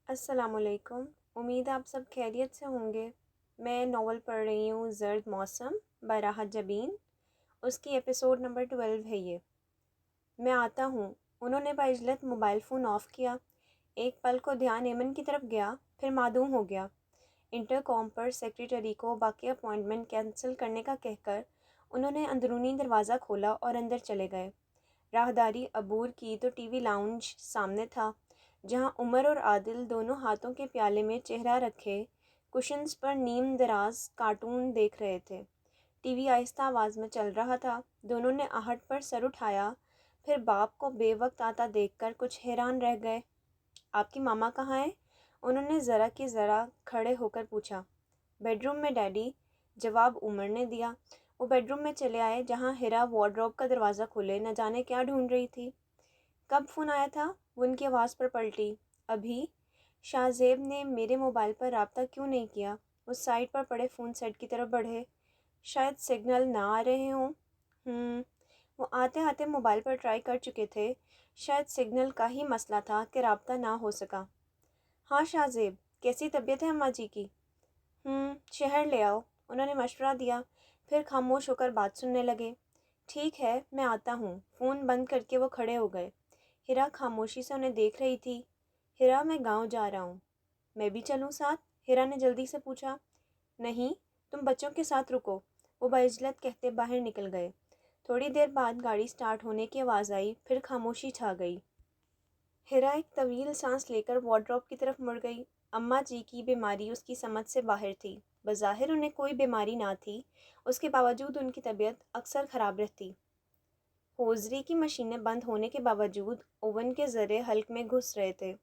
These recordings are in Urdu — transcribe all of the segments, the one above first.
السلام علیکم۔ امید ہے آپ سب خیریت سے ہوں گے۔ میں ناول پڑھ رہی ہوں زرد موسم by راحت جبین۔ اس کی ایپیسوڈ نمبر 12 ہے یہ۔ میں آتا ہوں۔ انہوں نے بعجلت موبائل فون آف کیا۔ ایک پل کو دھیان ایمن کی طرف گیا، پھر معدوم ہو گیا۔ انٹر کام پر سیکریٹری کو باقی اپوائنٹمنٹ کینسل کرنے کا کہہ کر انہوں نے اندرونی دروازہ کھولا اور اندر چلے گئے۔ راہداری عبور کی تو ٹی وی لاؤنج سامنے تھا، جہاں عمر اور عادل دونوں ہاتھوں کے پیالے میں چہرہ رکھے کشنز پر نیم دراز کارٹون دیکھ رہے تھے۔ ٹی وی آہستہ آواز میں چل رہا تھا۔ دونوں نے آہٹ پر سر اٹھایا، پھر باپ کو بے وقت آتا دیکھ کر کچھ حیران رہ گئے۔ آپ کی ماما کہاں ہیں؟ انہوں نے ذرا کی ذرا کھڑے ہو کر پوچھا۔ بیڈ روم میں ڈیڈی، جواب عمر نے دیا۔ وہ بیڈ روم میں چلے آئے، جہاں ہیرا وارڈروب کا دروازہ کھولے نہ جانے کیا ڈھونڈ رہی تھی۔ کب فون آیا تھا؟ وہ ان کی آواز پر پلٹی۔ ابھی۔ شاہ زیب نے میرے موبائل پر رابطہ کیوں نہیں کیا؟ وہ سائڈ پر پڑے فون سیٹ کی طرف بڑھے۔ شاید سگنل نہ آ رہے ہوں۔ وہ آتے آتے موبائل پر ٹرائی کر چکے تھے۔ شاید سگنل کا ہی مسئلہ تھا کہ رابطہ نہ ہو سکا۔ ہاں شاہ زیب، کیسی طبیعت ہے اماں جی کی؟ شہر لے آؤ، انہوں نے مشورہ دیا، پھر خاموش ہو کر بات سننے لگے۔ ٹھیک ہے، میں آتا ہوں۔ فون بند کر کے وہ کھڑے ہو گئے۔ ہیرا خاموشی سے انہیں دیکھ رہی تھی۔ ہیرا، میں گاؤں جا رہا ہوں۔ میں بھی چلوں ساتھ؟ ہیرا نے جلدی سے پوچھا۔ نہیں، تم بچوں کے ساتھ رکو، وہ بعجلت کہتے باہر نکل گئے۔ تھوڑی دیر بعد گاڑی سٹارٹ ہونے کی آواز آئی، پھر خاموشی چھا گئی۔ ہیرا ایک طویل سانس لے کر وارڈروب کی طرف مڑ گئی۔ اماں جی کی بیماری اس کی سمجھ سے باہر تھی۔ بظاہر انہیں کوئی بیماری نہ تھی، اس کے باوجود ان کی طبیعت اکثر خراب رہتی۔ ہوزری کی مشینیں بند ہونے کے باوجود اوون کے ذرے حلق میں گھس رہے تھے۔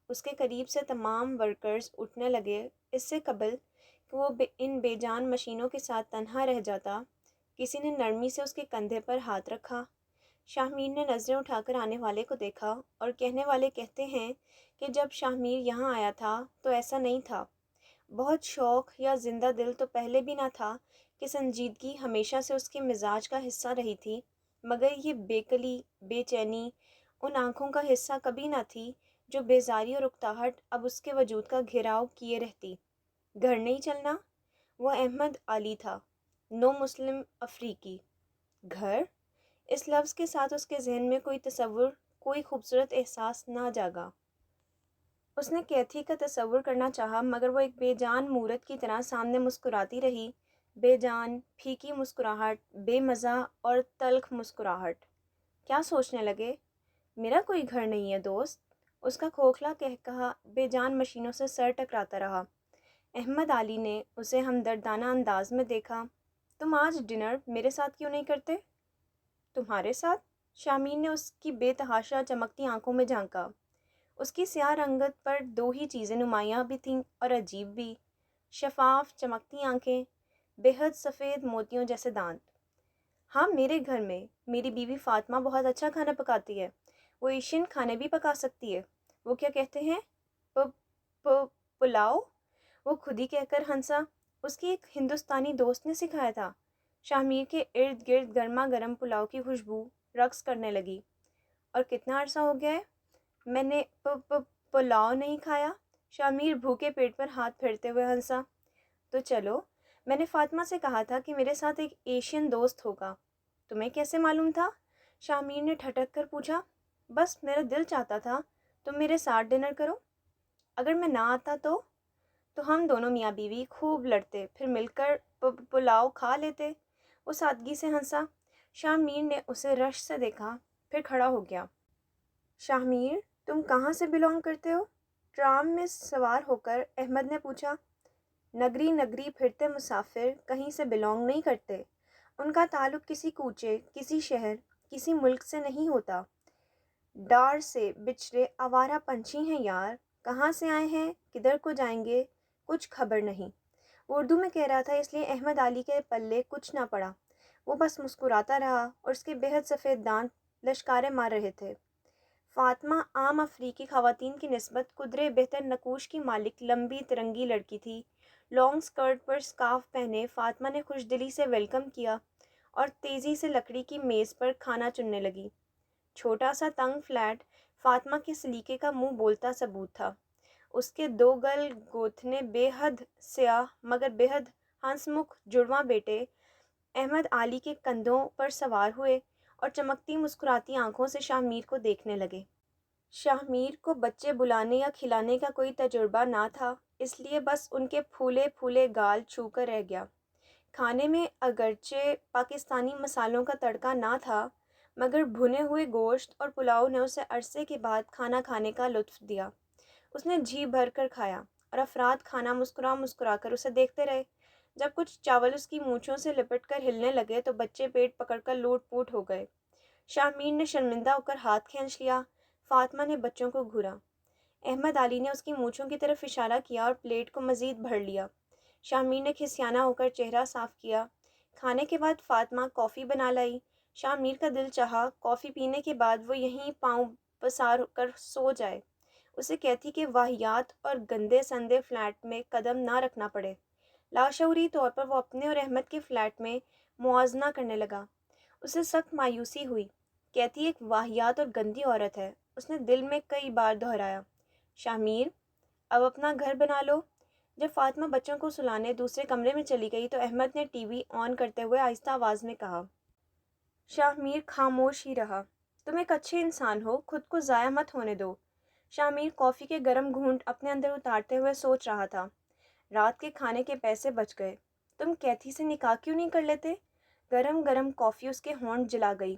اس کے قریب سے تمام ورکرز اٹھنے لگے۔ اس سے قبل کہ وہ ان بے جان مشینوں کے ساتھ تنہا رہ جاتا، کسی نے نرمی سے اس کے کندھے پر ہاتھ رکھا۔ شاہ میر نے نظریں اٹھا کر آنے والے کو دیکھا، اور کہنے والے کہتے ہیں کہ جب شاہ میر یہاں آیا تھا تو ایسا نہیں تھا۔ بہت شوق یا زندہ دل تو پہلے بھی نہ تھا کہ سنجیدگی ہمیشہ سے اس کے مزاج کا حصہ رہی تھی، مگر یہ بےقلی، بے چینی ان آنکھوں کا حصہ کبھی نہ تھی جو بیزاری اور اکتاہٹ اب اس کے وجود کا گھیراؤ کیے رہتی۔ گھر نہیں چلنا؟ وہ احمد علی تھا، نو مسلم افریقی۔ گھر؟ اس لفظ کے ساتھ اس کے ذہن میں کوئی تصور، کوئی خوبصورت احساس نہ جاگا۔ اس نے کیتھی کا تصور کرنا چاہا، مگر وہ ایک بے جان مورت کی طرح سامنے مسکراتی رہی، بے جان، پھیکی مسکراہٹ، بے مزہ اور تلخ مسکراہٹ۔ کیا سوچنے لگے؟ میرا کوئی گھر نہیں ہے دوست۔ اس کا کھوکھلا قہقہا بے جان مشینوں سے سر ٹکراتا رہا۔ احمد علی نے اسے ہمدردانہ انداز میں دیکھا۔ تم آج ڈنر میرے ساتھ کیوں نہیں کرتے؟ تمہارے ساتھ؟ شاہ میر نے اس کی بے تحاشا چمکتی آنکھوں میں جھانکا۔ اس کی سیاہ رنگت پر دو ہی چیزیں نمایاں بھی تھیں اور عجیب بھی، شفاف چمکتی آنکھیں، بے حد سفید موتیوں جیسے دانت۔ ہاں، میرے گھر میں میری بیوی فاطمہ بہت اچھا کھانا پکاتی ہے۔ وہ ایشین کھانے بھی پکا سکتی ہے۔ وہ کیا کہتے ہیں؟ پلاؤ؟ وہ خود ہی کہہ کر ہنسا۔ اس کی ایک ہندوستانی دوست نے سکھایا تھا۔ شاہ میر کے ارد گرد گرما گرم پلاؤ کی خوشبو رقص کرنے لگی۔ اور کتنا عرصہ ہو گیا ہے میں نے پلاؤ نہیں کھایا؟ شاہ میر بھوکے پیٹ پر ہاتھ پھیرتے ہوئے ہنسا۔ تو چلو، میں نے فاطمہ سے کہا تھا کہ میرے ساتھ ایک ایشین دوست ہوگا۔ تمہیں کیسے معلوم تھا؟ شاہ میر نے ٹھٹک کر پوچھا۔ بس میرا دل چاہتا تھا تم میرے ساتھ ڈنر کرو۔ اگر میں نہ آتا تو ہم دونوں میاں بیوی خوب لڑتے، پھر مل کر پلاؤ کھا لیتے۔ وہ سادگی سے ہنسا۔ شاہ میر نے اسے رشک سے دیکھا، پھر کھڑا ہو گیا۔ شاہ میر، تم کہاں سے بلونگ کرتے ہو؟ ٹرام میں سوار ہو کر احمد نے پوچھا۔ نگری نگری پھرتے مسافر کہیں سے بلونگ نہیں کرتے۔ ان کا تعلق کسی کوچے، کسی شہر، کسی ملک سے نہیں ہوتا۔ ڈار سے بچھڑے آوارہ پنچھی ہیں یار۔ کہاں سے آئے ہیں، کدھر کو جائیں گے، کچھ خبر نہیں۔ وہ اردو میں کہہ رہا تھا، اس لیے احمد علی کے پلے کچھ نہ پڑا۔ وہ بس مسکراتا رہا، اور اس کے بے حد سفید دانت لشکاریں مار رہے تھے۔ فاطمہ عام افریقی خواتین کی نسبت قدرے بہتر نقوش کی مالک لمبی ترنگی لڑکی تھی۔ لانگ سکرٹ پر سکارف پہنے فاطمہ نے خوش دلی سے ویلکم کیا اور تیزی سے لکڑی کی میز پر کھانا چننے لگی۔ چھوٹا سا تنگ فلیٹ فاطمہ کے سلیقے کا منہ بولتا ثبوت تھا۔ اس کے 2 گل گوتھنے بے حد سیاہ مگر بے حد ہنسمکھ جڑواں بیٹے احمد علی کے کندھوں پر سوار ہوئے اور چمکتی مسکراتی آنکھوں سے شاہ میر کو دیکھنے لگے۔ شاہ میر کو بچے بلانے یا کھلانے کا کوئی تجربہ نہ تھا، اس لیے بس ان کے پھولے پھولے گال چھو کر رہ گیا۔ کھانے میں اگرچہ پاکستانی مسالوں کا تڑکا نہ تھا، مگر بھنے ہوئے گوشت اور پلاؤ نے اسے عرصے کے بعد کھانا کھانے کا لطف دیا۔ اس نے جی بھر کر کھایا اور افراد کھانا مسکرا مسکرا کر اسے دیکھتے رہے۔ جب کچھ چاول اس کی مونچھوں سے لپٹ کر ہلنے لگے تو بچے پیٹ پکڑ کر لوٹ پوٹ ہو گئے۔ شاہ میر نے شرمندہ ہو کر ہاتھ کھینچ لیا۔ فاطمہ نے بچوں کو گھورا۔ احمد علی نے اس کی مونچھوں کی طرف اشارہ کیا اور پلیٹ کو مزید بھر لیا۔ شاہ میر نے کھسیانہ ہو کر چہرہ صاف کیا۔ کھانے کے بعد فاطمہ کافی بنا لائی۔ شاہ میر کا دل چاہا کافی پینے کے بعد وہ یہیں پاؤں پسار کر سو جائے، اسے کہتی کہ واہیات اور گندے سندے فلیٹ میں قدم نہ رکھنا پڑے۔ لاشعوری طور پر وہ اپنے اور احمد کے فلیٹ میں موازنہ کرنے لگا۔ اسے سخت مایوسی ہوئی۔ کہتی ایک واہیات اور گندی عورت ہے، اس نے دل میں کئی بار دہرایا۔ شاہ میر، اب اپنا گھر بنا لو۔ جب فاطمہ بچوں کو سلانے دوسرے کمرے میں چلی گئی تو احمد نے ٹی وی آن کرتے ہوئے آہستہ آواز میں کہا۔ شاہ میر خاموش ہی رہا۔ تم ایک اچھے انسان ہو، خود کو ضائع مت ہونے دو۔ شاہ میر کافی کے گرم گھونٹ اپنے اندر اتارتے ہوئے سوچ رہا تھا۔ رات کے کھانے کے پیسے بچ گئے، تم کیتھی سے نکاح کیوں نہیں کر لیتے؟ گرم گرم کافی اس کے ہونٹ جلا گئی۔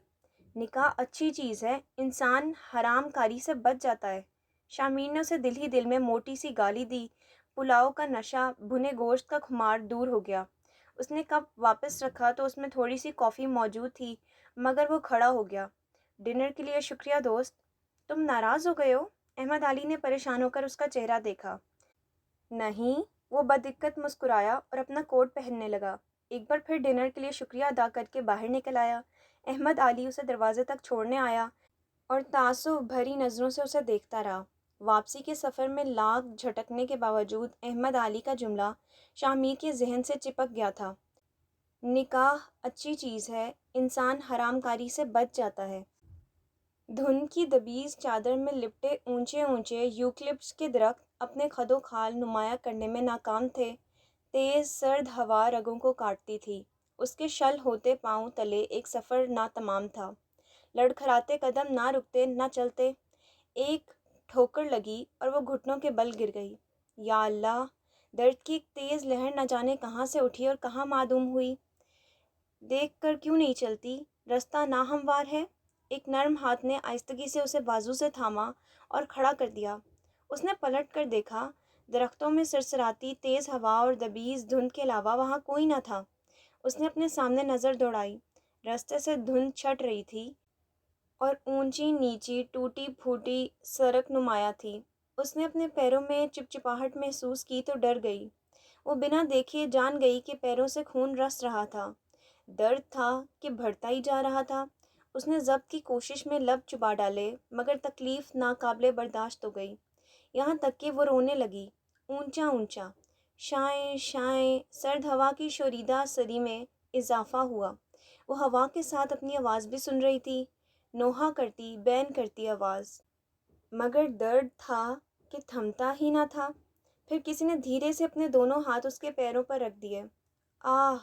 نکاح اچھی چیز ہے، انسان حرام کاری سے بچ جاتا ہے۔ شاہ میر نے اسے دل ہی دل میں موٹی سی گالی دی۔ پلاؤ کا نشہ، بھنے گوشت کا خمار دور ہو گیا۔ اس نے کپ واپس رکھا تو اس میں تھوڑی سی کافی موجود تھی، مگر وہ کھڑا ہو گیا۔ ڈنر کے لیے شکریہ دوست۔ تم ناراض ہو گئے ہو؟ احمد علی نے پریشان ہو کر اس کا چہرہ دیکھا۔ نہیں، وہ بدقت مسکرایا اور اپنا کوٹ پہننے لگا۔ ایک بار پھر ڈنر کے لیے شکریہ ادا کر کے باہر نکل آیا۔ احمد علی اسے دروازے تک چھوڑنے آیا اور تعصب بھری نظروں سے اسے دیکھتا رہا۔ واپسی کے سفر میں لاکھ جھٹکنے کے باوجود احمد علی کا جملہ شاہ میر کے ذہن سے چپک گیا تھا۔ نکاح اچھی چیز ہے، انسان حرام کاری سے بچ جاتا ہے۔ دھند کی دبیز چادر میں لپٹے اونچے اونچے یوکلپٹس کے درخت اپنے خد و خال نمایاں کرنے میں ناکام تھے۔ تیز سرد ہوا رگوں کو کاٹتی تھی۔ اس کے شل ہوتے پاؤں تلے ایک سفر ناتمام تھا۔ لڑکھڑاتے قدم نہ رکتے نہ چلتے۔ ایک ٹھوکر لگی اور وہ گھٹنوں کے بل گر گئی۔ یا اللہ! درد کی ایک تیز لہر نہ جانے کہاں سے اٹھی اور کہاں معدوم ہوئی۔ دیکھ کر کیوں نہیں چلتی؟ رستہ ناہموار ہے۔ ایک نرم ہاتھ نے آہستگی سے اسے بازو سے تھاما اور کھڑا کر دیا۔ اس نے پلٹ کر دیکھا۔ درختوں میں سرسراتی تیز ہوا اور دبیز دھند کے علاوہ وہاں کوئی نہ تھا۔ اس نے اپنے سامنے نظر دوڑائی۔ رستے سے دھند چھٹ رہی تھی اور اونچی نیچی ٹوٹی پھوٹی سڑک نمایاں تھی۔ اس نے اپنے پیروں میں چپچپاہٹ محسوس کی تو ڈر گئی۔ وہ بنا دیکھے جان گئی کہ پیروں سے خون رس رہا تھا۔ درد تھا کہ بڑھتا ہی جا رہا تھا۔ اس نے ضبط کی کوشش میں لب چبا ڈالے، مگر تکلیف ناقابل برداشت ہو گئی، یہاں تک کہ وہ رونے لگی، اونچا اونچا۔ شائیں شائیں سرد ہوا کی شوریدہ سری میں اضافہ ہوا۔ وہ ہوا کے ساتھ اپنی آواز بھی سن رہی تھی، نوحہ کرتی بین کرتی آواز۔ مگر درد تھا کہ تھمتا ہی نہ تھا۔ پھر کسی نے دھیرے سے اپنے دونوں ہاتھ اس کے پیروں پر رکھ دیے۔ آہ!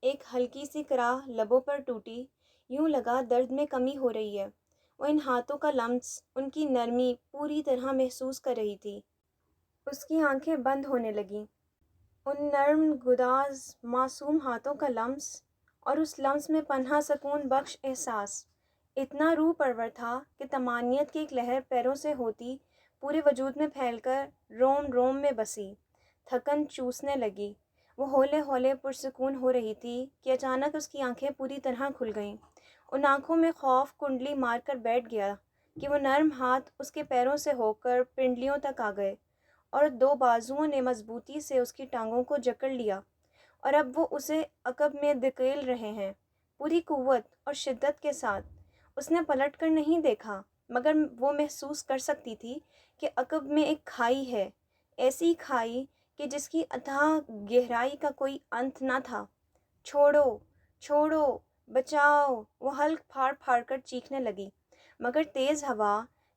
ایک ہلکی سی کراہ لبوں پر ٹوٹی۔ یوں لگا درد میں کمی ہو رہی ہے۔ وہ ان ہاتھوں کا لمس، ان کی نرمی پوری طرح محسوس کر رہی تھی۔ اس کی آنکھیں بند ہونے لگیں۔ ان نرم گداز معصوم ہاتھوں کا لمس، اور اس لمس میں پنہاں سکون بخش احساس اتنا روح پرور تھا کہ طمانینت کی ایک لہر پیروں سے ہوتی پورے وجود میں پھیل کر روم روم میں بسی۔ تھکن چوسنے لگی۔ وہ ہولے ہولے پرسکون ہو رہی تھی کہ اچانک اس کی آنکھیں پوری طرح کھل گئیں۔ ان آنکھوں میں خوف کنڈلی مار کر بیٹھ گیا کہ وہ نرم ہاتھ اس کے پیروں سے ہو کر پنڈلیوں تک آ گئے اور دو بازوؤں نے مضبوطی سے اس کی ٹانگوں کو جکڑ لیا، اور اب وہ اسے عقب میں دھکیل رہے ہیں پوری قوت اور شدت کے ساتھ۔ اس نے پلٹ کر نہیں دیکھا، مگر وہ محسوس کر سکتی تھی کہ عقب میں ایک کھائی ہے، ایسی کھائی کہ جس کی اتھاہ گہرائی کا کوئی انت نہ تھا۔ چھوڑو چھوڑو، بچاؤ! وہ حلق پھاڑ پھاڑ کر چیخنے لگی، مگر تیز ہوا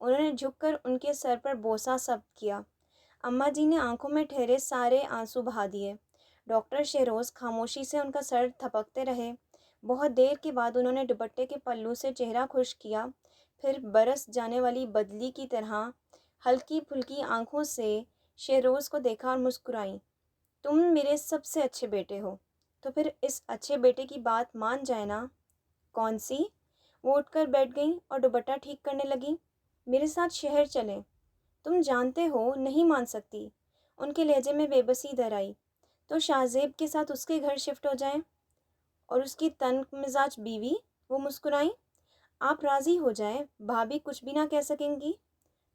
انہوں نے جھک کر ان کے سر پر بوسہ ثبت کیا۔ اماں جی نے آنکھوں میں ٹھہرے سارے آنسو بہا دیے۔ ڈاکٹر شہروز خاموشی سے ان کا سر تھپکتے رہے۔ بہت دیر کے بعد انہوں نے دوپٹے کے پلو سے چہرہ خشک کیا، پھر برس جانے والی بدلی کی طرح ہلکی پھلکی آنکھوں سے شہروز کو دیکھا اور مسکرائیں۔ تم میرے سب سے اچھے بیٹے ہو، تو پھر اس اچھے بیٹے کی بات مان جائے نا۔ کون سی؟ وہ اٹھ کر بیٹھ گئیں اور دوپٹہ ٹھیک کرنے لگیں۔ میرے ساتھ شہر چلیں۔ تم جانتے ہو نہیں مان سکتی۔ ان کے لہجے میں بے بسی در آئی۔ تو شاہزیب کے ساتھ اس کے گھر شفٹ ہو جائیں؟ اور اس کی تنگ مزاج بیوی؟ وہ مسکرائیں۔ آپ راضی ہو جائیں، بھابھی کچھ بھی نہ کہہ سکیں گی۔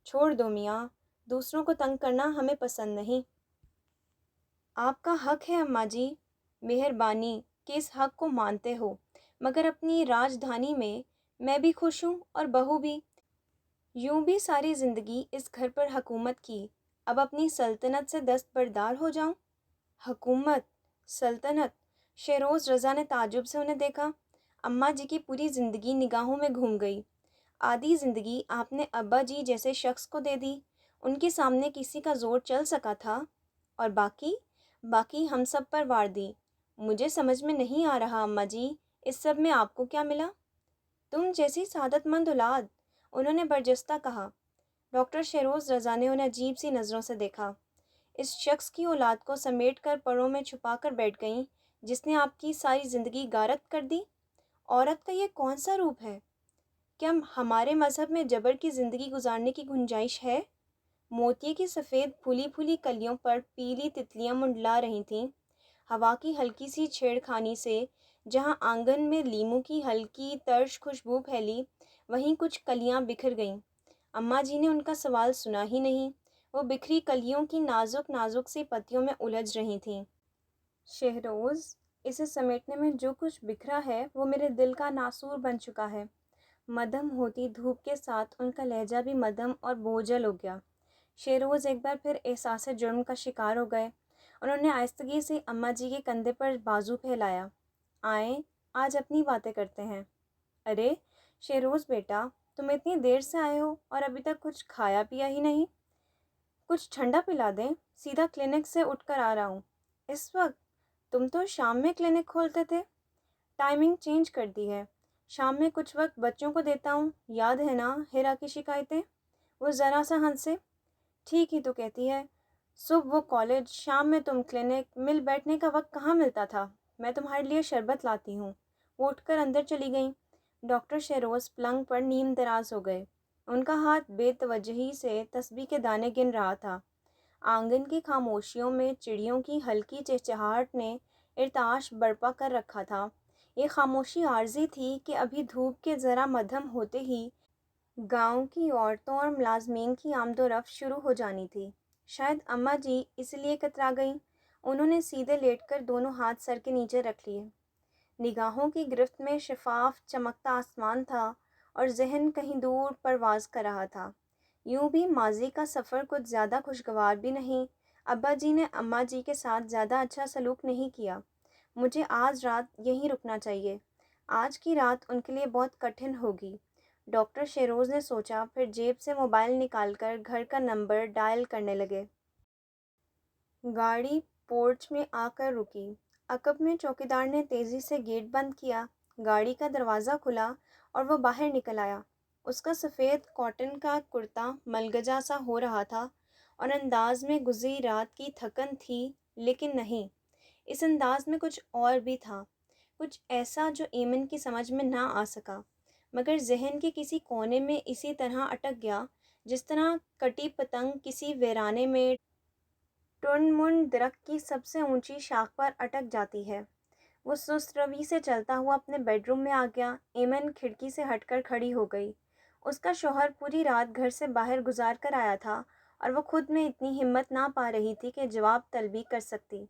چھوڑ دو میاں، دوسروں کو تنگ کرنا ہمیں پسند نہیں۔ آپ کا حق ہے اماں جی، مہربانی کہ اس حق کو مانتے ہو، مگر اپنی راجدھانی میں بھی خوش ہوں اور بہو بھی۔ یوں بھی ساری زندگی اس گھر پر حکومت کی، اب اپنی سلطنت سے دستبردار ہو جاؤں؟ حکومت، سلطنت؟ شہروز رضا نے تعجب سے انہیں دیکھا۔ اماں جی کی پوری زندگی نگاہوں میں گھوم گئی۔ آدھی زندگی آپ نے ابا جی جیسے شخص کو دے دی، ان کے سامنے کسی کا زور چل سکا تھا؟ اور باقی ہم سب پر وار دی۔ مجھے سمجھ میں نہیں آ رہا اماں جی، اس سب میں آپ کو کیا ملا؟ تم جیسی سعادت مند اولاد، انہوں نے برجستہ کہا۔ ڈاکٹر شہروز رضا نے انہیں عجیب سی نظروں سے دیکھا۔ اس شخص کی اولاد کو سمیٹ کر پروں میں چھپا کر بیٹھ گئیں جس نے آپ کی ساری زندگی غارت کر دی؟ عورت کا یہ کون سا روپ ہے؟ کیا ہمارے مذہب میں جبر کی زندگی گزارنے کی گنجائش ہے؟ موتیے کی سفید پھولی پھولی کلیوں پر پیلی تتلیاں منڈلا رہی تھیں۔ ہوا کی ہلکی سی چھیڑ کھانی سے جہاں آنگن میں لیموں کی ہلکی ترش خوشبو پھیلی، وہیں کچھ کلیاں بکھر گئیں۔ اماں جی نے ان کا سوال سنا ہی نہیں، وہ بکھری کلیوں کی نازک نازک سی پتیوں میں الجھ رہی تھیں۔ شہروز، اسے سمیٹنے میں جو کچھ بکھرا ہے وہ میرے دل کا ناسور بن چکا ہے۔ مدھم ہوتی دھوپ کے ساتھ ان کا لہجہ بھی مدھم اور بوجھل ہو گیا۔ شہروز ایک بار پھر احساس جرم کا شکار ہو گئے۔ انہوں نے آہستگی سے اماں جی کے کندھے پر بازو پھیلایا۔ آئیں، آج اپنی باتیں کرتے ہیں۔ ارے شہروز بیٹا، تم اتنی دیر سے آئے ہو اور ابھی تک کچھ کھایا پیا ہی نہیں۔ کچھ ٹھنڈا پلا دیں؟ سیدھا کلینک سے اٹھ کر آ رہا ہوں۔ اس وقت؟ تم تو شام میں کلینک کھولتے تھے۔ ٹائمنگ چینج کر دی ہے۔ شام میں کچھ وقت بچوں کو دیتا ہوں، یاد ہے نا ہیرا کی شکایتیں؟ وہ ذرا سا ہنسے۔ ٹھیک ہی تو کہتی ہے، صبح وہ کالج، شام میں تم کلینک، مل بیٹھنے کا وقت کہاں ملتا تھا؟ میں تمہارے لیے شربت لاتی ہوں۔ وہ اٹھ کر اندر چلی گئیں۔ ڈاکٹر شہروز پلنگ پر نیم دراز ہو گئے۔ ان کا ہاتھ بے توجہی سے تسبیح کے دانے گن رہا تھا۔ آنگن کی خاموشیوں میں چڑیوں کی ہلکی چہچہاہٹ نے ارتعاش برپا کر رکھا تھا۔ یہ خاموشی عارضی تھی کہ ابھی دھوپ کے ذرا مدھم ہوتے ہی گاؤں کی عورتوں اور ملازمین کی آمد و رفت شروع ہو جانی تھی۔ شاید اماں جی اس لیے کترا گئیں۔ انہوں نے سیدھے لیٹ کر دونوں ہاتھ سر کے نیچے رکھ لیے۔ نگاہوں کی گرفت میں شفاف چمکتا آسمان تھا اور ذہن کہیں دور پرواز کر رہا تھا۔ یوں بھی ماضی کا سفر کچھ زیادہ خوشگوار بھی نہیں۔ ابا جی نے اماں جی کے ساتھ زیادہ اچھا سلوک نہیں کیا۔ مجھے آج رات یہیں رکنا چاہیے۔ آج کی رات ان کے لیے بہت کٹھن ہوگی۔ ڈاکٹر شہروز نے سوچا، پھر جیب سے موبائل نکال کر گھر کا نمبر ڈائل کرنے لگے۔ گاڑی پورچ میں آ کر رکی۔ عقب میں چوکیدار نے تیزی سے گیٹ بند کیا۔ گاڑی کا دروازہ کھلا اور وہ باہر نکل آیا۔ اس کا سفید کاٹن کا کرتا ملگجا سا ہو رہا تھا اور انداز میں گزری رات کی تھکن تھی، لیکن نہیں، اس انداز میں کچھ اور بھی تھا، کچھ ایسا جو ایمن کی سمجھ میں نہ آ سکا، مگر ذہن کے کسی کونے میں اسی طرح اٹک گیا جس طرح کٹی پتنگ کسی ویرانے میں ٹنڈ منڈ درخت کی سب سے اونچی شاخ پر اٹک جاتی ہے۔ وہ سست روی سے چلتا ہوا اپنے بیڈ روم میں آ گیا۔ ایمن کھڑکی سے ہٹ کر کھڑی ہو گئی۔ اس کا شوہر پوری رات گھر سے باہر گزار کر آیا تھا اور وہ خود میں اتنی ہمت نہ پا رہی تھی کہ جواب طلبی کر سکتی۔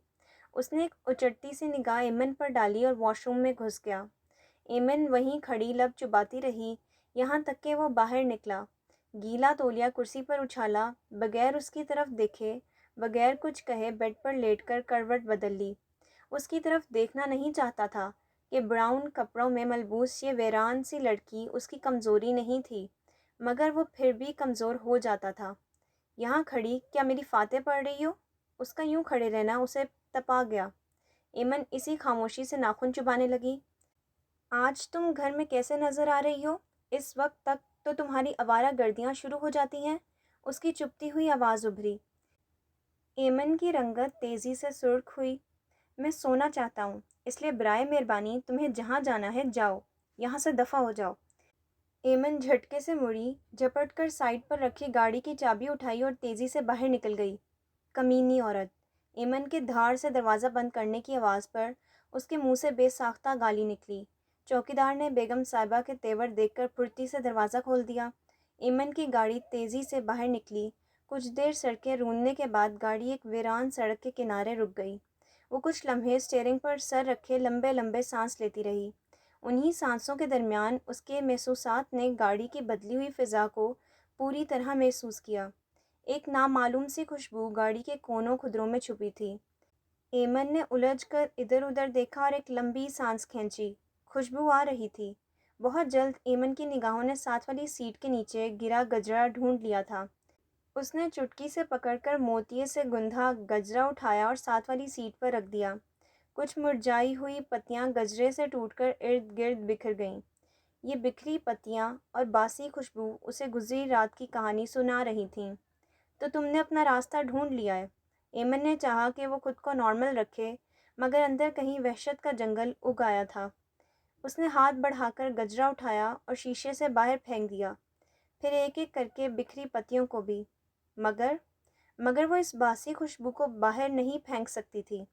اس نے ایک اچٹتی سی نگاہ ایمن پر ڈالی اور واش روم میں گھس گیا۔ ایمن وہیں کھڑی لب چباتی رہی یہاں تک کہ وہ باہر نکلا۔ گیلا تولیہ کرسی پر اچھالا، بغیر اس کی طرف دیکھے، بغیر کچھ کہے بیڈ پر لیٹ کر کروٹ بدل لی۔ اس کی طرف دیکھنا نہیں چاہتا تھا کہ براؤن کپڑوں میں ملبوس یہ ویران سی لڑکی اس کی کمزوری نہیں تھی، مگر وہ پھر بھی کمزور ہو جاتا تھا۔ یہاں کھڑی کیا میری فاتح پڑھ رہی ہو؟ اس کا یوں کھڑے رہنا اسے تپا گیا۔ ایمن اسی خاموشی سے ناخن چبانے لگی۔ آج تم گھر میں کیسے نظر آ رہی ہو؟ اس وقت تک تو تمہاری آوارہ گردیاں شروع ہو جاتی ہیں۔ اس کی چپتی ہوئی آواز ابھری۔ ایمن کی رنگت تیزی سے سرخ ہوئی۔ میں سونا چاہتا ہوں، اس لیے برائے مہربانی تمہیں جہاں جانا ہے جاؤ، یہاں سے دفع ہو جاؤ۔ ایمن جھٹکے سے مڑی، جھپٹ کر سائڈ پر رکھی گاڑی کی چابی اٹھائی اور تیزی سے باہر نکل گئی۔ کمینی عورت! ایمن کے دھاڑ سے دروازہ بند کرنے کی آواز پر اس کے منہ سے بے ساختہ گالی نکلی۔ چوکیدار نے بیگم صاحبہ کے تیور دیکھ کر پھرتی سے دروازہ کھول دیا۔ ایمن کی گاڑی تیزی سے باہر نکلی۔ کچھ دیر سڑکیں روندنے کے بعد گاڑی ایک ویران سڑک کے کنارے رک گئی۔ وہ کچھ لمحے اسٹیئرنگ پر سر رکھے لمبے لمبے سانس لیتی رہی۔ انہی سانسوں کے درمیان اس کے محسوسات نے گاڑی کی بدلی ہوئی فضا کو پوری طرح محسوس کیا۔ ایک نامعلوم سی خوشبو گاڑی کے کونوں خدروں میں چھپی تھی۔ ایمن نے الجھ کر ادھر ادھر دیکھا اور ایک لمبی سانس کھینچی۔ خوشبو آ رہی تھی۔ بہت جلد ایمن کی نگاہوں نے ساتھ والی سیٹ کے نیچے گرا گجرا ڈھونڈ لیا تھا۔ اس نے چٹکی سے پکڑ کر موتیے سے گندھا گجرا اٹھایا اور ساتھ والی سیٹ پر رکھ دیا۔ کچھ مرجھائی ہوئی پتیاں گجرے سے ٹوٹ کر ارد گرد بکھر گئیں۔ یہ بکھری پتیاں اور باسی خوشبو اسے گزری رات کی کہانی سنا رہی تھیں۔ تو تم نے اپنا راستہ ڈھونڈ لیا ہے۔ ایمن نے چاہا کہ وہ خود کو نارمل رکھے، مگر اندر کہیں وحشت کا جنگل اگ آیا تھا۔ اس نے ہاتھ بڑھا کر گجرا اٹھایا اور شیشے سے باہر پھینک دیا، پھر ایک ایک کر کے بکھری پتیوں کو بھی۔ مگر وہ اس باسی خوشبو کو باہر نہیں پھینک سکتی تھی۔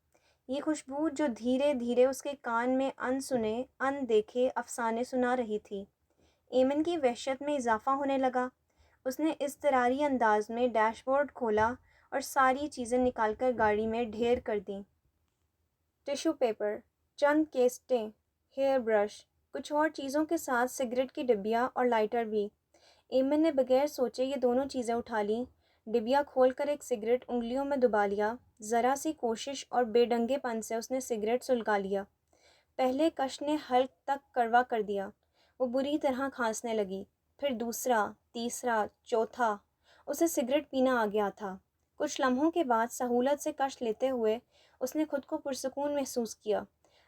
یہ خوشبو جو دھیرے دھیرے اس کے کان میں ان سنے ان دیکھے افسانے سنا رہی تھی۔ ایمن کی وحشت میں اضافہ ہونے لگا۔ اس نے اضطراری انداز میں ڈیش بورڈ کھولا اور ساری چیزیں نکال کر گاڑی میں ڈھیر کر دیں۔ ٹشو پیپر، چند کیسٹیں، ہیئر برش، کچھ اور چیزوں کے ساتھ سگریٹ کی ڈبیاں اور لائٹر بھی۔ ایمن نے بغیر سوچے یہ دونوں چیزیں اٹھا لیں۔ ڈبیا کھول کر ایک سگریٹ انگلیوں میں دبا لیا۔ ذرا سی کوشش اور بے ڈنگے پن سے اس نے سگریٹ سلگا لیا۔ پہلے کش نے حلق تک کڑوا کر دیا۔ وہ بری طرح کھانسنے لگی۔ پھر دوسرا، تیسرا، چوتھا۔ اسے سگریٹ پینا آ گیا تھا۔ کچھ لمحوں کے بعد سہولت سے کش لیتے ہوئے اس نے خود کو پرسکون محسوس کیا،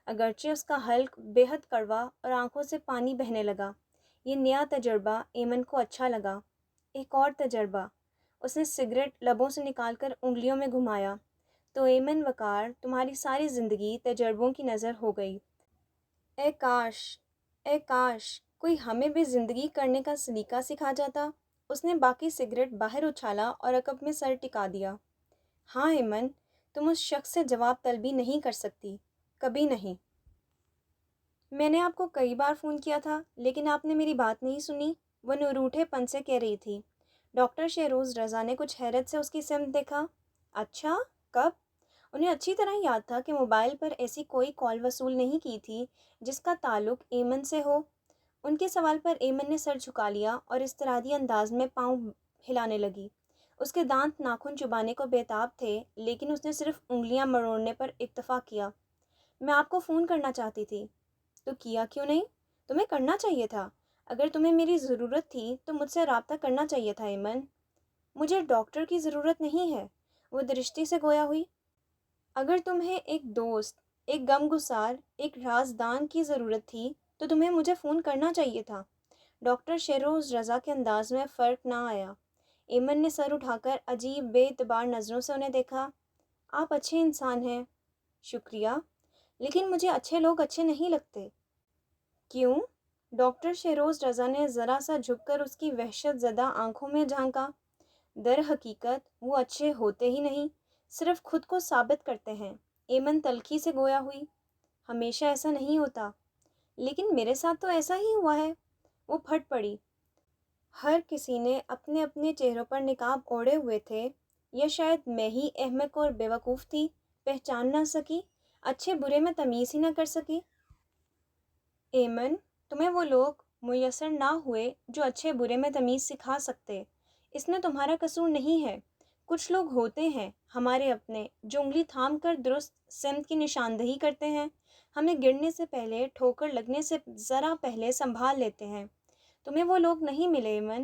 اگرچہ اس کا حلق بے حد کڑوا اور آنکھوں سے پانی بہنے لگا۔ یہ نیا تجربہ ایمن کو اچھا لگا۔ ایک اور تجربہ۔ اس نے سگریٹ لبوں سے نکال کر انگلیوں میں گھمایا۔ تو ایمن وقار، تمہاری ساری زندگی تجربوں کی نظر ہو گئی۔ اے کاش کوئی ہمیں بھی زندگی کرنے کا سلیقہ سکھا جاتا۔ اس نے باقی سگریٹ باہر اچھالا اور عقب میں سر ٹکا دیا۔ ہاں ایمن، تم اس شخص سے جواب طلبی نہیں کر سکتی، کبھی نہیں۔ میں نے آپ کو کئی بار فون کیا تھا، لیکن آپ نے میری بات نہیں سنی، وہ نروٹھے پن سے کہہ رہی تھی۔ ڈاکٹر شہروز رضا نے کچھ حیرت سے اس کی سمت دیکھا۔ اچھا، کب؟ انہیں اچھی طرح یاد تھا کہ موبائل پر ایسی کوئی کال وصول نہیں کی تھی جس کا تعلق ایمن سے ہو۔ ان کے سوال پر ایمن نے سر جھکا لیا اور اضطراری انداز میں پاؤں ہلانے لگی۔ اس کے دانت ناخن چبانے کو بے تاب تھے، لیکن اس نے صرف انگلیاں مروڑنے پر اکتفا کیا۔ میں آپ کو فون کرنا چاہتی تھی۔ تو کیا کیوں نہیں؟ تمہیں کرنا چاہیے تھا۔ اگر تمہیں میری ضرورت تھی تو مجھ سے رابطہ کرنا چاہیے تھا ایمن۔ مجھے ڈاکٹر کی ضرورت نہیں ہے، وہ درشتی سے گویا ہوئی۔ اگر تمہیں ایک دوست، ایک غمگسار، ایک رازدان کی ضرورت تھی تو تمہیں مجھے فون کرنا چاہیے تھا۔ ڈاکٹر شہروز رضا کے انداز میں فرق نہ آیا۔ ایمن نے سر اٹھا کر عجیب بے اعتبار نظروں سے انہیں دیکھا۔ آپ اچھے انسان ہیں۔ شکریہ، لیکن مجھے اچھے لوگ اچھے نہیں لگتے۔ کیوں؟ ڈاکٹر شہروز رضا نے ذرا سا جھک کر اس کی وحشت زدہ آنکھوں میں جھانکا۔ در حقیقت وہ اچھے ہوتے ہی نہیں، صرف خود کو ثابت کرتے ہیں۔ ایمن تلخی سے گویا ہوئی۔ ہمیشہ ایسا نہیں ہوتا، لیکن میرے ساتھ تو ایسا ہی ہوا ہے۔ وہ پھٹ پڑی۔ ہر کسی نے اپنے اپنے چہروں پر نقاب اوڑھے ہوئے تھے، یا شاید میں ہی احمق اور بیوقوف تھی، پہچان نہ سکی، اچھے برے میں تمیز ہی نہ کر سکی۔ ایمن، تمہیں وہ لوگ میسر نہ ہوئے جو اچھے برے میں تمیز سکھا سکتے۔ اس میں تمہارا قصور نہیں ہے۔ کچھ لوگ ہوتے ہیں ہمارے اپنے جو انگلی تھام کر درست سمت کی نشاندہی کرتے ہیں، ہمیں گرنے سے پہلے، ٹھوکر لگنے سے ذرا پہلے سنبھال لیتے ہیں۔ تمہیں وہ لوگ نہیں ملے ایمن۔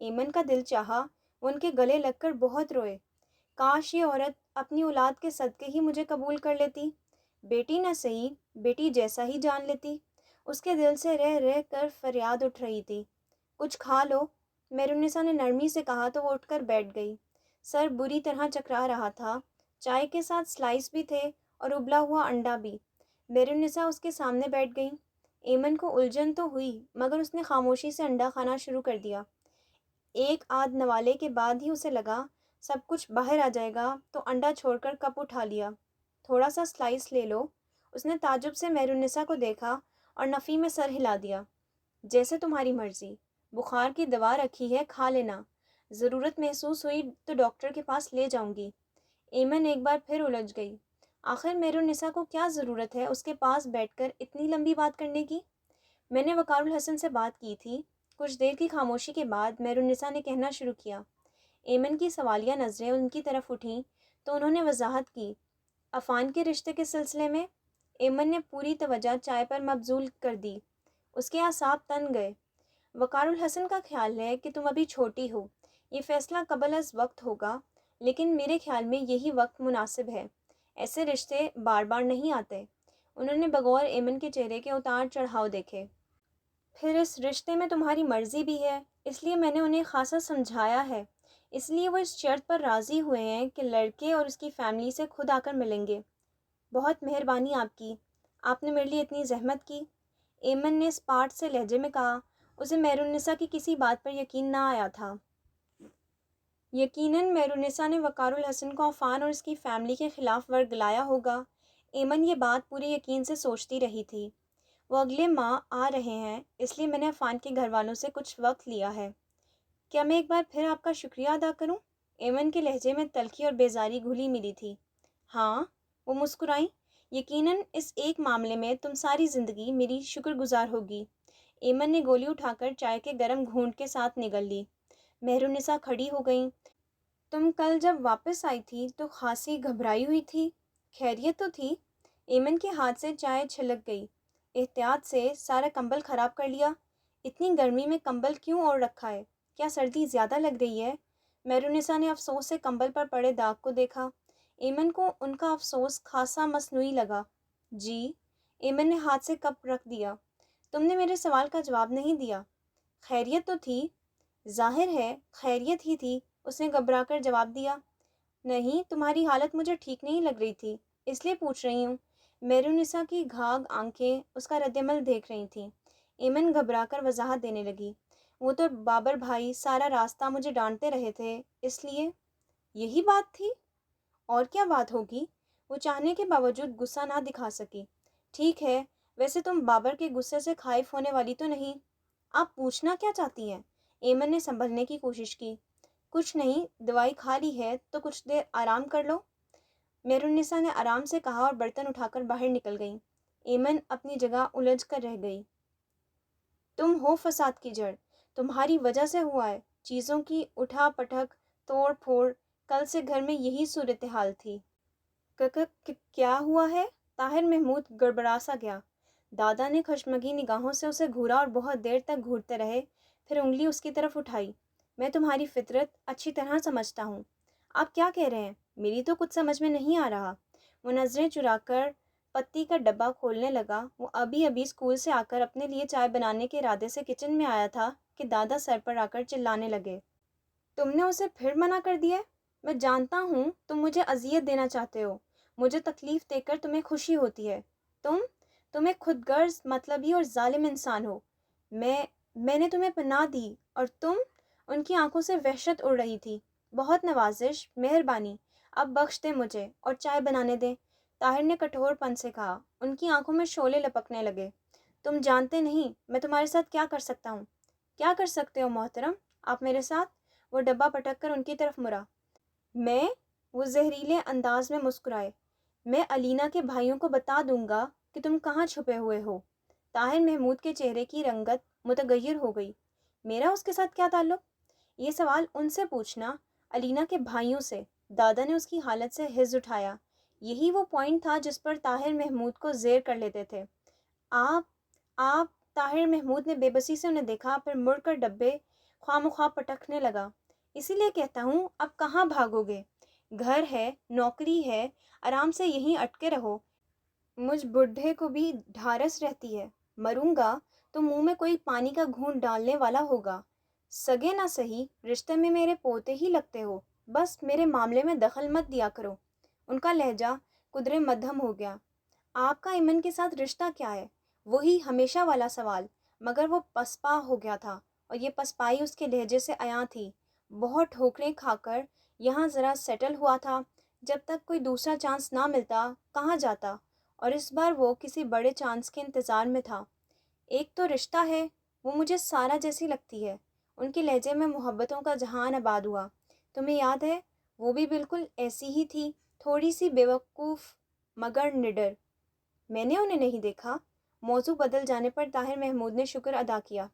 ایمن کا دل چاہا وہ ان کے گلے لگ کر بہت روئے۔ کاش یہ عورت اپنی اولاد کے صدقے ہی مجھے قبول کر لیتی، بیٹی نہ صحیح بیٹی جیسا ہی جان لیتی۔ اس کے دل سے رہ رہ کر فریاد اٹھ رہی تھی۔ کچھ کھا لو، میرونسا نے نرمی سے کہا تو وہ اٹھ کر بیٹھ گئی۔ سر بری طرح چکرا رہا تھا، چائے کے ساتھ سلائس بھی تھے اور ابلا ہوا انڈا بھی۔ میرونسا اس کے سامنے بیٹھ گئی۔ ایمن کو الجھن تو ہوئی مگر اس نے خاموشی سے انڈا کھانا شروع کر دیا۔ ایک آدھ نوالے کے بعد ہی اسے لگا سب کچھ باہر آ جائے گا تو انڈا چھوڑ کر کپ اٹھا لیا۔ تھوڑا سا سلائس لے لو۔ اس نے تعجب سے میرونسا کو دیکھا اور نفی میں سر ہلا دیا۔ جیسے تمہاری مرضی، بخار کی دوا رکھی ہے، کھا لینا، ضرورت محسوس ہوئی تو ڈاکٹر کے پاس لے جاؤں گی۔ ایمن ایک بار پھر الجھ گئی۔ آخر میرونسا کو کیا ضرورت ہے اس کے پاس بیٹھ کر اتنی لمبی بات کرنے کی؟ میں نے وقار الحسن سے بات کی تھی۔ کچھ دیر کی خاموشی کے بعد میرونسا نے کہنا شروع کیا۔ ایمن کی سوالیہ نظریں ان کی طرف اٹھیں تو انہوں نے وضاحت کی۔ عفان کے رشتے کے سلسلے میں؟ ایمن نے پوری توجہ چائے پر مبذول کر دی۔ اس کے اعصاب تن گئے۔ وقار الحسن کا خیال ہے کہ تم ابھی چھوٹی ہو، یہ فیصلہ قبل از وقت ہوگا، لیکن میرے خیال میں یہی وقت مناسب ہے۔ ایسے رشتے بار بار نہیں آتے۔ انہوں نے بغور ایمن کے چہرے کے اتار چڑھاؤ دیکھے۔ پھر اس رشتے میں تمہاری مرضی بھی ہے، اس لیے میں نے انہیں خاصا سمجھایا ہے۔ اس لیے وہ اس شرط پر راضی ہوئے ہیں کہ لڑکے اور اس کی فیملی سے خود آ کر ملیں گے۔ بہت مہربانی آپ کی، آپ نے میرے لیے اتنی زحمت کی۔ ایمن نے اسپاٹ سے لہجے میں کہا۔ اسے میرونسا کی کسی بات پر یقین نہ آیا تھا۔ یقیناً میرونسا نے وقار الحسن کو عفان اور اس کی فیملی کے خلاف ورگلایا ہوگا۔ ایمن یہ بات پورے یقین سے سوچتی رہی تھی۔ وہ اگلے ماہ آ رہے ہیں، اس لیے میں نے عفان کے گھر والوں سے کچھ وقت لیا ہے۔ کیا میں ایک بار پھر آپ کا شکریہ ادا کروں؟ ایمن کے لہجے میں تلخی اور بیزاری گھلی ملی تھی۔ ہاں، وہ مسکرائیں۔ یقیناً اس ایک معاملے میں تم ساری زندگی میری شکر گزار ہوگی۔ ایمن نے گولی اٹھا کر چائے کے گرم گھونٹ کے ساتھ نگل لی۔ میرونسا کھڑی ہو گئیں۔ تم کل جب واپس آئی تھی تو خاصی گھبرائی ہوئی تھی، خیریت تو تھی؟ ایمن کے ہاتھ سے چائے چھلک گئی۔ احتیاط سے سارا کمبل خراب کر لیا؟ اتنی گرمی میں کمبل کیوں اوڑھ رکھا ہے؟ کیا سردی زیادہ لگ رہی ہے؟ میرونسا نے افسوس سے کمبل پر پڑے داغ کو دیکھا۔ ایمن کو ان کا افسوس خاصا مصنوعی لگا۔ جی، ایمن نے ہاتھ سے کپ رکھ دیا۔ تم نے میرے سوال کا جواب نہیں دیا۔ خیریت تو تھی؟ ظاہر ہے خیریت ہی تھی، اس نے گھبرا کر جواب دیا۔ نہیں، تمہاری حالت مجھے ٹھیک نہیں لگ رہی تھی، اس لیے پوچھ رہی ہوں۔ میرونسا کی گھاگ آنکھیں اس کا رد عمل دیکھ رہی تھیں۔ ایمن گھبرا کر وضاحت دینے لگی۔ وہ تو بابر بھائی سارا راستہ مجھے ڈانٹتے رہے تھے، اس لیے۔ یہی بات تھی؟ اور کیا بات ہوگی؟ وہ چاہنے کے باوجود غصہ نہ دکھا سکی۔ ٹھیک ہے، ویسے تم بابر کے غصے سے خائف ہونے والی تو نہیں؟ آپ پوچھنا کیا چاہتی ہیں؟ ایمن نے سنبھلنے کی کوشش کی۔ کچھ نہیں، دوائی کھا لی ہے تو کچھ دیر آرام کر لو۔ میرونسا نے آرام سے کہا اور برتن اٹھا کر باہر نکل گئیں۔ ایمن اپنی جگہ الجھ کر رہ گئی۔ تم ہو فساد کی جڑ، تمہاری وجہ سے ہوا ہے، چیزوں کی اٹھا پٹک، توڑ پھوڑ، کل سے گھر میں یہی صورتحال تھی۔ کیا ہوا ہے؟ طاہر محمود گڑبڑا سا گیا۔ دادا نے خشمگی نگاہوں سے اسے گھورا اور بہت دیر تک گھورتے رہے، پھر انگلی اس کی طرف اٹھائی۔ میں تمہاری فطرت اچھی طرح سمجھتا ہوں۔ آپ کیا کہہ رہے ہیں؟ میری تو کچھ سمجھ میں نہیں آ رہا۔ وہ نظریں چرا کر پتی کا ڈبہ کھولنے لگا۔ وہ ابھی اسکول سے آ کر اپنے لیے چائے بنانے کے ارادے سے کچن میں آیا تھا کہ دادا سر پر آ کر چلانے لگے۔ تم نے اسے پھر منع کر دیا؟ میں جانتا ہوں تم مجھے اذیت دینا چاہتے ہو، مجھے تکلیف دے کر تمہیں خوشی ہوتی ہے۔ تم ایک خود غرض، مطلبی اور ظالم انسان ہو۔ میں نے تمہیں پناہ دی اور تم؟ ان کی آنکھوں سے وحشت اڑ رہی تھی۔ بہت نوازش، مہربانی، اب بخش دیں مجھے اور چائے بنانے دیں، طاہر نے کٹھور پن سے کہا۔ ان کی آنکھوں میں شعلے لپکنے لگے۔ تم جانتے نہیں میں تمہارے ساتھ کیا کر سکتا ہوں۔ کیا کر سکتے ہو محترم آپ میرے ساتھ؟ وہ ڈبہ پٹک کر ان کی طرف مڑا۔ میں؟ وہ زہریلے انداز میں مسکرائے۔ میں علینا کے بھائیوں کو بتا دوں گا کہ تم کہاں چھپے ہوئے ہو۔ طاہر محمود کے چہرے کی رنگت متغیر ہو گئی۔ میرا اس کے ساتھ کیا تعلق؟ یہ سوال ان سے پوچھنا، علینا کے بھائیوں سے۔ دادا نے اس کی حالت سے حز اٹھایا۔ یہی وہ پوائنٹ تھا جس پر طاہر محمود کو زیر کر لیتے تھے۔ آپ طاہر محمود نے بے بسی سے انہیں دیکھا، پھر مڑ کر ڈبے خواہ پٹکنے لگا۔ اسی لیے کہتا ہوں اب کہاں بھاگو گے؟ گھر ہے، نوکری ہے، آرام سے یہیں اٹکے رہو۔ مجھ بڈھے کو بھی ڈھارس رہتی ہے، مروں گا تو منہ میں کوئی پانی کا گھونٹ ڈالنے والا ہوگا۔ سگے نہ سہی، رشتے میں میرے پوتے ہی لگتے ہو، بس میرے معاملے میں دخل مت دیا کرو۔ ان کا لہجہ قدرے مدھم ہو گیا۔ آپ کا ایمن کے ساتھ رشتہ کیا ہے؟ وہی ہمیشہ والا سوال، مگر وہ پسپا ہو گیا تھا، اور یہ پسپائی اس کے لہجے سے عیاں تھی۔ بہت ٹھوکریں کھا کر یہاں ذرا سیٹل ہوا تھا، جب تک کوئی دوسرا چانس نہ ملتا کہاں جاتا، اور اس بار وہ کسی بڑے چانس کے انتظار میں تھا۔ ایک تو رشتہ ہے، وہ مجھے سارا جیسی لگتی ہے۔ ان کے لہجے میں محبتوں کا جہان آباد ہوا۔ تمہیں یاد ہے وہ بھی بالکل ایسی ہی تھی، تھوڑی سی بیوقوف مگر نڈر۔ میں نے انہیں نہیں دیکھا۔ موضوع بدل جانے پر طاہر محمود نے شکر ادا کیا۔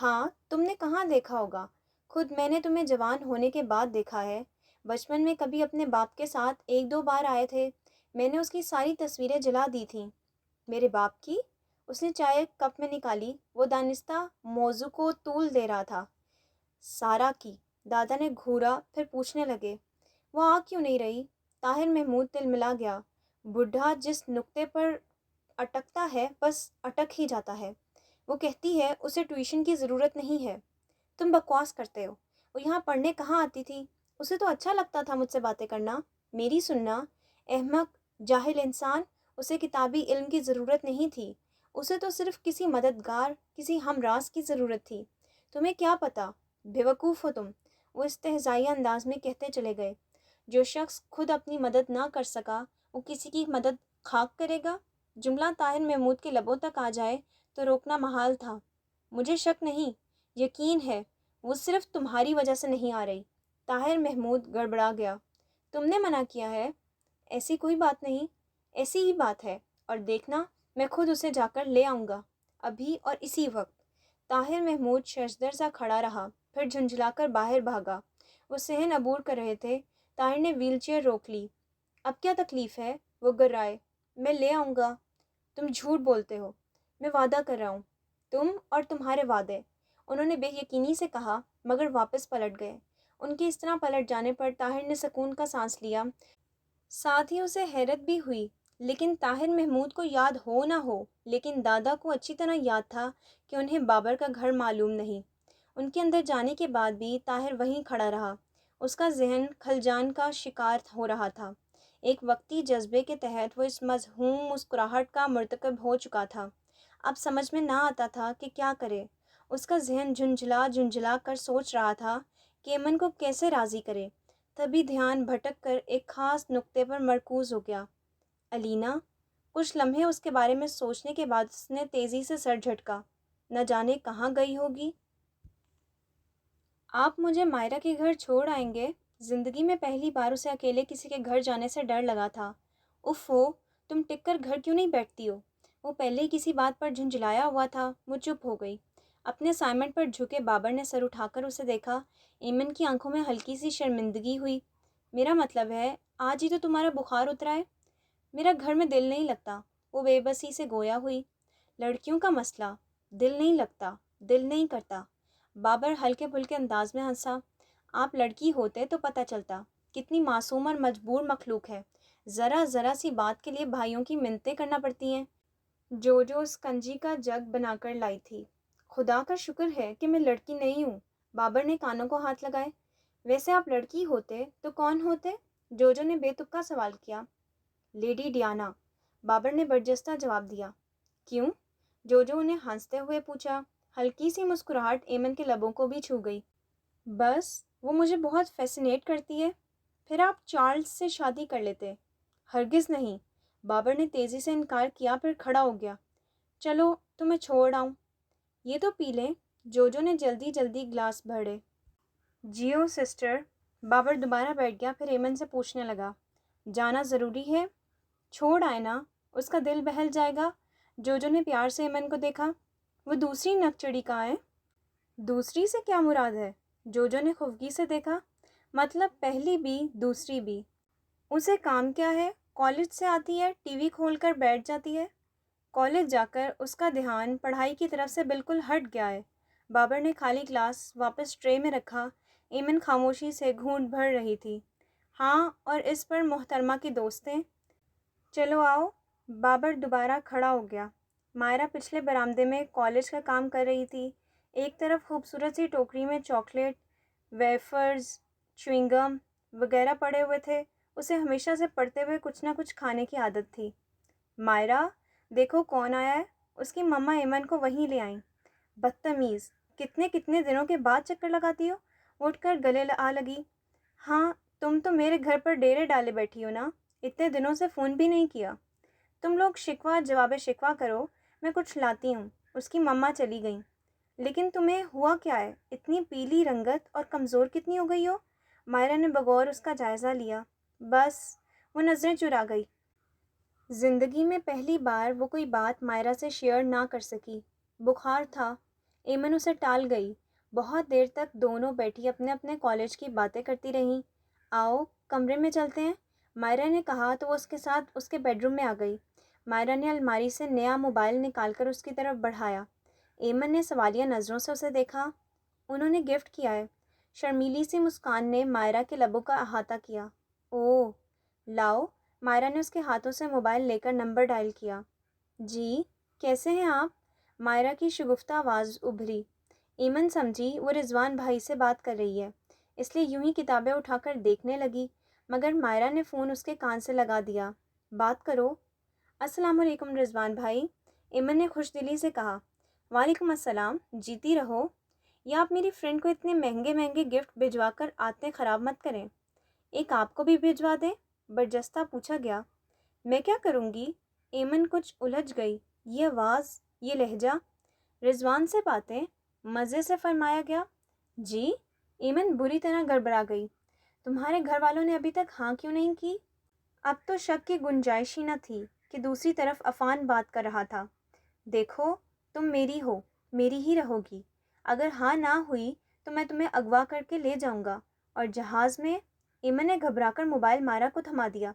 ہاں تم نے کہاں دیکھا ہوگا، خود میں نے تمہیں جوان ہونے کے بعد دیکھا ہے۔ بچپن میں کبھی اپنے باپ کے ساتھ ایک دو بار آئے تھے، میں نے اس کی ساری تصویریں جلا دی تھیں۔ میرے باپ کی؟ اس نے چائے کپ میں نکالی، وہ دانستہ موضوع کو طول دے رہا تھا۔ سارا کی، دادا نے گھورا، پھر پوچھنے لگے، وہ آ کیوں نہیں رہی؟ طاہر محمود تلملا گیا۔ بڈھا جس نقطے پر اٹکتا ہے بس اٹک ہی جاتا ہے۔ وہ کہتی ہے اسے ٹیوشن کی ضرورت نہیں ہے۔ تم بکواس کرتے ہو، وہ یہاں پڑھنے کہاں آتی تھی؟ اسے تو اچھا لگتا تھا مجھ سے باتیں کرنا، میری سننا۔ احمق جاہل انسان، اسے کتابی علم کی ضرورت نہیں تھی، اسے تو صرف کسی مددگار، کسی ہمراز کی ضرورت تھی۔ تمہیں کیا پتہ، بیوقوف ہو تم، وہ استہزائی انداز میں کہتے چلے گئے۔ جو شخص خود اپنی مدد نہ کر سکا وہ کسی کی مدد خاک کرے گا؟ جملہ طاہر محمود کے لبوں تک آ جائے تو روکنا محال تھا۔ مجھے شک نہیں، یقین ہے، وہ صرف تمہاری وجہ سے نہیں آ رہی۔ طاہر محمود گڑبڑا گیا۔ تم نے منع کیا ہے؟ ایسی کوئی بات نہیں، ایسی ہی بات ہے، اور دیکھنا میں خود اسے جا کر لے آؤں گا، ابھی اور اسی وقت۔ طاہر محمود ششدر سا کھڑا رہا، پھر جھنجھلا کر باہر بھاگا۔ وہ صحن عبور کر رہے تھے، طاہر نے ویل چیئر روک لی۔ اب کیا تکلیف ہے؟ وہ گرائے۔ میں لے آؤں گا۔ تم جھوٹ بولتے ہو، میں وعدہ کر رہا ہوں۔ تم اور تمہارے وعدے، انہوں نے بے یقینی سے کہا، مگر واپس پلٹ گئے۔ ان کے اس طرح پلٹ جانے پر طاہر نے سکون کا سانس لیا، ساتھ ہی اسے حیرت بھی ہوئی۔ لیکن طاہر محمود کو یاد ہو نہ ہو، لیکن دادا کو اچھی طرح یاد تھا کہ انہیں بابر کا گھر معلوم نہیں۔ ان کے اندر جانے کے بعد بھی طاہر وہیں کھڑا رہا۔ اس کا ذہن خلجان کا شکار ہو رہا تھا۔ ایک وقتی جذبے کے تحت وہ اس مذموم مسکراہٹ کا مرتکب ہو چکا تھا۔ اب سمجھ میں نہ آتا تھا کہ کیا کرے۔ اس کا ذہن جھنجھلا جھنجھلا کر سوچ رہا تھا کہ ایمن کو کیسے راضی کرے۔ تبھی دھیان بھٹک کر ایک خاص نقطے پر مرکوز ہو گیا۔ الینا۔ کچھ لمحے اس کے بارے میں سوچنے کے بعد اس نے تیزی سے سر جھٹکا۔ نہ جانے کہاں گئی ہوگی۔ آپ مجھے مائرہ کے گھر چھوڑ آئیں گے؟ زندگی میں پہلی بار اسے اکیلے کسی کے گھر جانے سے ڈر لگا تھا۔ اف ہو، تم ٹک کر گھر کیوں نہیں بیٹھتی ہو؟ وہ پہلے ہی کسی بات پر جھنجھلایا ہوا تھا۔ وہ چپ ہو گئی۔ اپنے اسائنمنٹ پر جھکے بابر نے سر اٹھا کر اسے دیکھا۔ ایمن کی آنکھوں میں ہلکی سی شرمندگی ہوئی۔ میرا مطلب ہے آج ہی تو تمہارا بخار اترا ہے۔ میرا گھر میں دل نہیں لگتا، وہ بے بسی سے گویا ہوئی۔ لڑکیوں کا مسئلہ، دل نہیں لگتا، دل نہیں کرتا۔ بابر ہلکے پھلکے انداز میں ہنسا۔ آپ لڑکی ہوتے تو پتہ چلتا، کتنی معصوم اور مجبور مخلوق ہے، ذرا ذرا سی بات کے لیے بھائیوں کی منتیں کرنا پڑتی ہیں۔ جو اس کنجی کا جگ بنا کر لائی تھی۔ خدا کا شکر ہے کہ میں لڑکی نہیں ہوں۔ بابر نے کانوں کو ہاتھ لگائے۔ ویسے آپ لڑکی ہوتے تو کون ہوتے؟ جو نے بے تکا سوال کیا۔ لیڈی ڈیانا، بابر نے برجستہ جواب دیا۔ کیوں؟ جو انہیں ہنستے ہوئے پوچھا۔ ہلکی سی مسکراہٹ ایمن کے لبوں کو بھی چھو گئی۔ بس وہ مجھے بہت فیسینیٹ کرتی ہے۔ پھر آپ چارلز سے شادی کر لیتے۔ ہرگز نہیں، بابر نے تیزی سے انکار کیا، پھر کھڑا ہو گیا۔ چلو تمہیں چھوڑ آؤں۔ یہ تو پی لیں۔ جو نے جلدی جلدی گلاس بھرے۔ جیو سسٹر۔ بابر دوبارہ بیٹھ گیا، پھر ایمن سے پوچھنے لگا، جانا ضروری ہے؟ چھوڑ آئے نا، اس کا دل بہل جائے گا۔ جو نے پیار سے ایمن کو دیکھا۔ وہ دوسری نک چڑی کہاں ہے؟ دوسری سے کیا مراد ہے؟ جو نے خفگی سے دیکھا۔ مطلب پہلی بھی دوسری بھی۔ اسے کام کیا ہے؟ کالج سے آتی ہے، ٹی وی کھول کر بیٹھ جاتی ہے۔ کالج جا کر اس کا دھیان پڑھائی کی طرف سے بالکل ہٹ گیا ہے۔ بابر نے خالی گلاس واپس ٹرے میں رکھا۔ ایمن خاموشی سے گھونٹ بھر رہی تھی۔ ہاں، اور اس پر محترمہ کی دوستیں؟ چلو آؤ۔ بابر دوبارہ کھڑا ہو گیا۔ مائرہ پچھلے برآمدے میں کالج کا کام کر رہی تھی۔ ایک طرف خوبصورت سی ٹوکری میں چاکلیٹ، ویفرز، چوئنگم وغیرہ پڑے ہوئے تھے۔ اسے ہمیشہ سے پڑھتے ہوئے کچھ نہ کچھ کھانے کی عادت تھی۔ مائرہ، دیکھو کون آیا ہے۔ اس کی مما ایمن کو وہیں لے آئیں۔ بدتمیز، کتنے دنوں کے بعد چکر لگاتی ہو؟ اٹھ کر گلے آ لگی۔ ہاں، تم تو میرے گھر پر ڈیرے ڈالے بیٹھی ہو نا، اتنے دنوں سے فون بھی نہیں کیا۔ تم لوگ شکوہ جواب شکوہ کرو، میں کچھ لاتی ہوں۔ اس کی مما چلی گئیں۔ لیکن تمہیں ہوا کیا ہے؟ اتنی پیلی رنگت اور کمزور کتنی ہو گئی ہو؟ مائرہ نے بغور اس کا جائزہ لیا۔ بس، وہ نظریں چرا گئی۔ زندگی میں پہلی بار وہ کوئی بات مائرہ سے شیئر نہ کر سکی۔ بخار تھا۔ ایمن اسے ٹال گئی۔ بہت دیر تک دونوں بیٹھی اپنے اپنے کالج کی باتیں کرتی رہیں۔ آؤ، کمرے میں چلتے ہیں، مائرہ نے کہا تو وہ اس کے ساتھ اس کے بیڈ روم میں آ گئی۔ مائرہ نے الماری سے نیا موبائل نکال کر اس کی طرف بڑھایا۔ ایمن نے سوالیہ نظروں سے اسے دیکھا۔ انہوں نے گفٹ کیا ہے۔ شرمیلی سی مسکان نے مائرہ کے لبوں کا احاطہ کیا۔ اوہ، لاؤ۔ مائرہ نے اس کے ہاتھوں سے موبائل لے کر نمبر ڈائل کیا۔ جی، کیسے ہیں آپ؟ مائرہ کی شگفتہ آواز ابھری۔ ایمن سمجھی وہ رضوان بھائی سے بات کر رہی ہے، اس لیے یوں ہی کتابیں اٹھا کر دیکھنے لگی، مگر مائرہ نے فون اس کے کان سے لگا دیا۔ بات کرو۔ السلام علیکم رضوان بھائی، ایمن نے خوش دلی سے کہا۔ وعلیکم السلام، جیتی رہو۔ یا آپ میری فرینڈ کو اتنے مہنگے مہنگے گفٹ بھجوا کر آتے خراب مت کریں۔ ایک آپ کو بھی بھجوا دیں؟ برجستہ پوچھا گیا۔ میں کیا کروں گی؟ ایمن کچھ الجھ گئی۔ یہ آواز، یہ لہجہ۔ رضوان سے باتیں؟ مزے سے فرمایا گیا۔ جی؟ ایمن بری طرح گڑبڑا گئی۔ تمہارے گھر والوں نے ابھی تک ہاں کیوں نہیں کی؟ اب تو شک کی گنجائش ہی نہ تھی کہ دوسری طرف عفان بات کر رہا تھا۔ دیکھو، تم میری ہو، میری ہی رہو گی۔ اگر ہاں نہ ہوئی تو میں تمہیں اغوا کر کے لے جاؤں گا، اور جہاز میں۔ ایمن نے گھبرا کر موبائل مائرہ کو تھما دیا،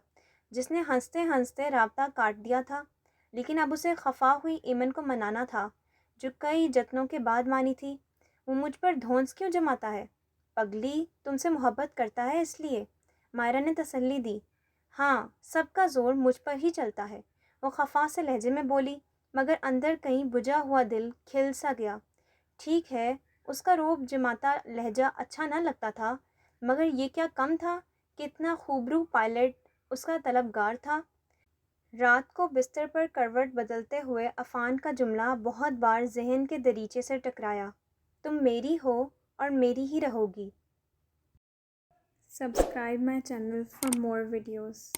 جس نے ہنستے ہنستے رابطہ کاٹ دیا تھا، لیکن اب اسے خفا ہوئی ایمن کو منانا تھا، جو کئی جتنوں کے بعد مانی تھی۔ وہ مجھ پر دھونس کیوں جماتا ہے؟ پگلی، تم سے محبت کرتا ہے اس لیے، مائرہ نے تسلی دی۔ ہاں، سب کا زور مجھ پر ہی چلتا ہے، وہ خفا سے لہجے میں بولی، مگر اندر کہیں بجھا ہوا دل کھل سا گیا۔ ٹھیک ہے، اس کا روب جماتا لہجہ اچھا نہ لگتا تھا، مگر یہ کیا کم تھا کہ اتنا خوبرو پائلٹ اس کا طلبگار تھا۔ رات کو بستر پر کروٹ بدلتے ہوئے عفان کا جملہ بہت بار ذہن کے دریچے سے ٹکرایا۔ تم میری ہو اور میری ہی رہو گی۔ Subscribe my channel for more videos.